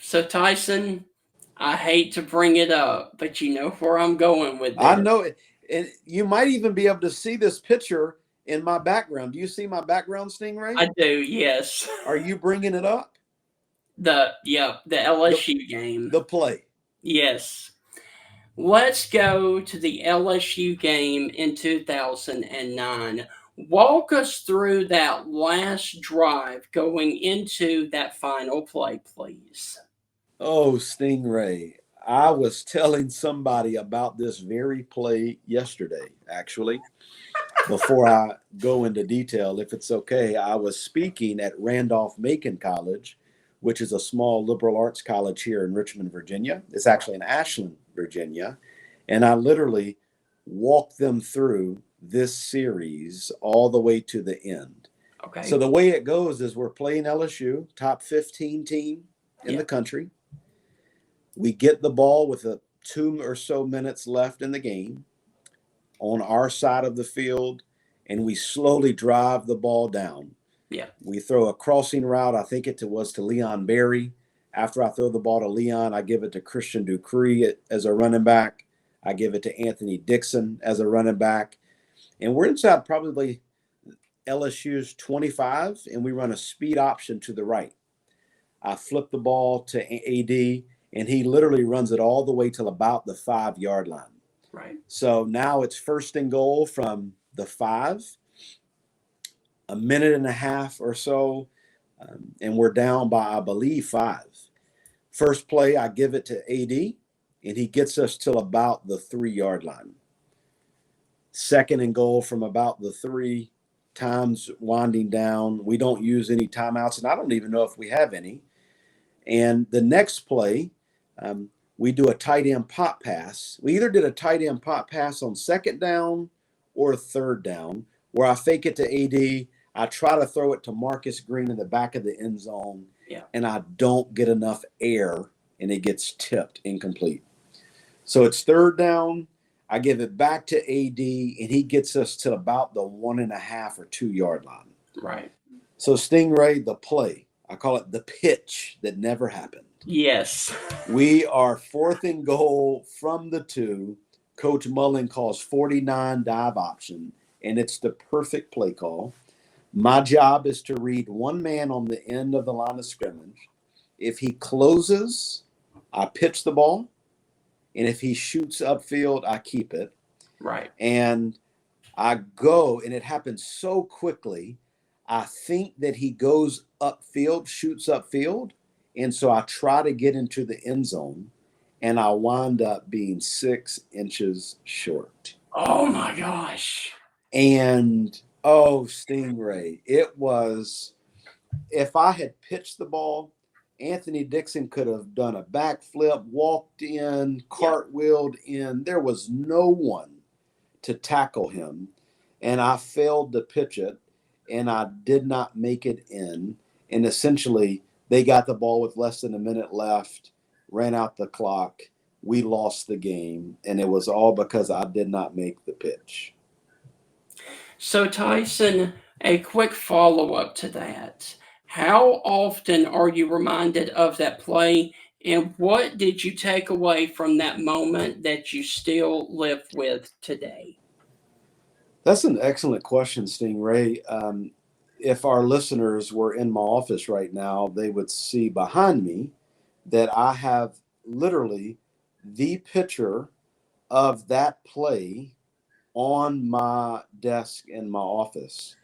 So Tyson, I hate to bring it up, but you know where I'm going with I this. know it. And you might even be able to see this picture in my background. Do you see my background, Stingray? I do, yes. Are you bringing it up? The The LSU game. the play. Yes. Let's go to the LSU game in 2009. Walk us through that last drive going into that final play, please. Oh, Stingray. I was telling somebody about this very play yesterday, actually. Before I go into detail, if it's okay, I was speaking at Randolph Macon College, which is a small liberal arts college here in Richmond, Virginia. It's actually in Ashland, Virginia. And I literally walked them through this series all the way to the end. So Okay. the way it goes is we're playing LSU, top 15 team in Yeah. the country. We get the ball with 2 or so minutes left in the game on our side of the field, and we slowly drive the ball down. Yeah. We throw a crossing route. I think it was to Leon Berry. After I throw the ball to Leon, I give it to Christian Ducree as a running back. I give it to Anthony Dixon as a running back. And we're inside probably LSU's 25, and we run a speed option to the right. I flip the ball to AD, and he literally runs it all the way till about the 5 yard line. Right. So now it's first and goal from the 5, a minute and a half or so, and we're down by, I believe, 5. First play, I give it to AD, and he gets us till about the 3 yard line. Second and goal from about the 3, times winding down. We don't use any timeouts, and I don't even know if we have any. And the next play, we do a tight end pop pass. We either did a tight end pop pass on second down or third down, where I fake it to AD. I try to throw it to Marcus Green in the back of the end zone, Yeah. and I don't get enough air, and it gets tipped incomplete. So it's third down. I give it back to AD, and he gets us to about the 1.5 or 2 yard line. Right. So Stingray, the play, I call it the pitch that never happened. Yes. We are fourth and goal from the 2. Coach Mullen calls 49 dive option, and it's the perfect play call. My job is to read one man on the end of the line of scrimmage. If he closes, I pitch the ball, and if he shoots upfield, I keep it. Right. And I go, and it happens so quickly. I think that he goes upfield, shoots upfield. And so I try to get into the end zone, and I wind up being 6 inches short. Oh my gosh. And oh, Stingray, it was, if I had pitched the ball, Anthony Dixon could have done a backflip, walked in, Yeah. cartwheeled in. There was no one to tackle him, and I failed to pitch it, and I did not make it in. And essentially, they got the ball with less than a minute left, ran out the clock. We lost the game, and it was all because I did not make the pitch. So Tyson, a quick follow up to that. How often are you reminded of that play, and what did you take away from that moment that you still live with today? That's an excellent question, Stingray. If our listeners were in my office right now, they would see behind me that I have literally the picture of that play on my desk in my office.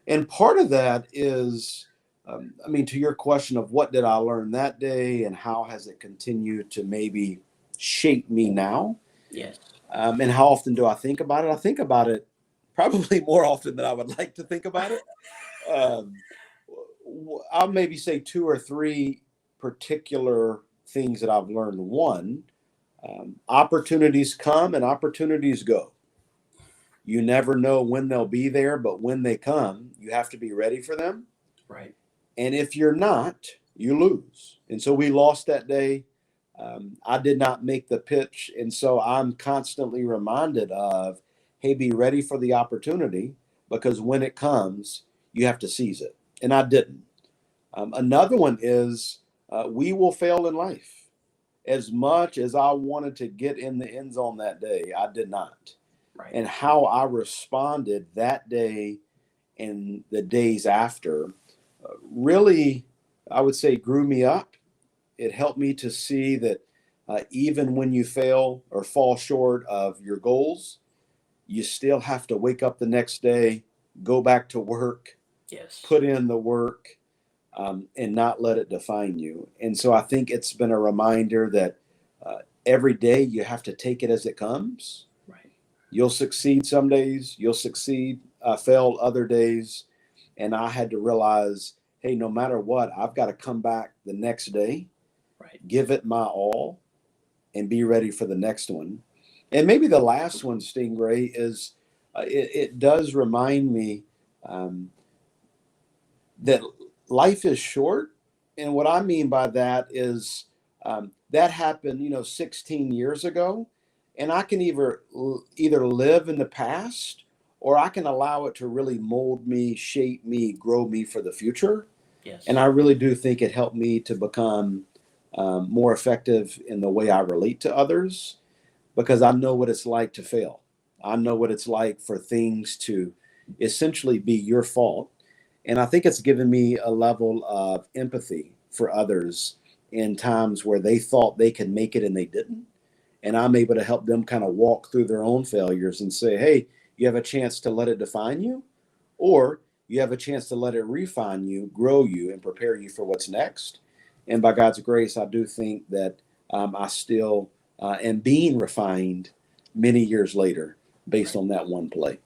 And part of that is, I mean, to your question of what did I learn that day and how has it continued to maybe shape me now? Yes. And how often do I think about it? I think about it probably more often than I would like to think about it. Um, I'll maybe say 2 or 3 particular things that I've learned. One, opportunities come and opportunities go. You never know when they'll be there, but when they come, you have to be ready for them. Right. And if you're not, you lose. And so we lost that day. I did not make the pitch. And so I'm constantly reminded of, hey, be ready for the opportunity because when it comes, you have to seize it. And I didn't. Another one is we will fail in life. As much as I wanted to get in the end zone that day, I did not. Right. And how I responded that day and the days after really, I would say, grew me up. It helped me to see that even when you fail or fall short of your goals, you still have to wake up the next day, go back to work, Yes. put in the work, and not let it define you. And so I think it's been a reminder that every day you have to take it as it comes. Right. You'll succeed some days, you'll succeed, fail other days. And I had to realize, hey, no matter what, I've got to come back the next day, Right. give it my all, and be ready for the next one. And maybe the last one, Stingray, is it does remind me um, that life is short. And what I mean by that is that happened, 16 years ago. And I can either live in the past or I can allow it to really mold me, shape me, grow me for the future. Yes. And I really do think it helped me to become more effective in the way I relate to others because I know what it's like to fail. I know what it's like for things to essentially be your fault. And I think it's given me a level of empathy for others in times where they thought they could make it and they didn't. And I'm able to help them kind of walk through their own failures and say, hey, you have a chance to let it define you, or you have a chance to let it refine you, grow you, and prepare you for what's next. And by God's grace, I do think that I still am being refined many years later based on that one play.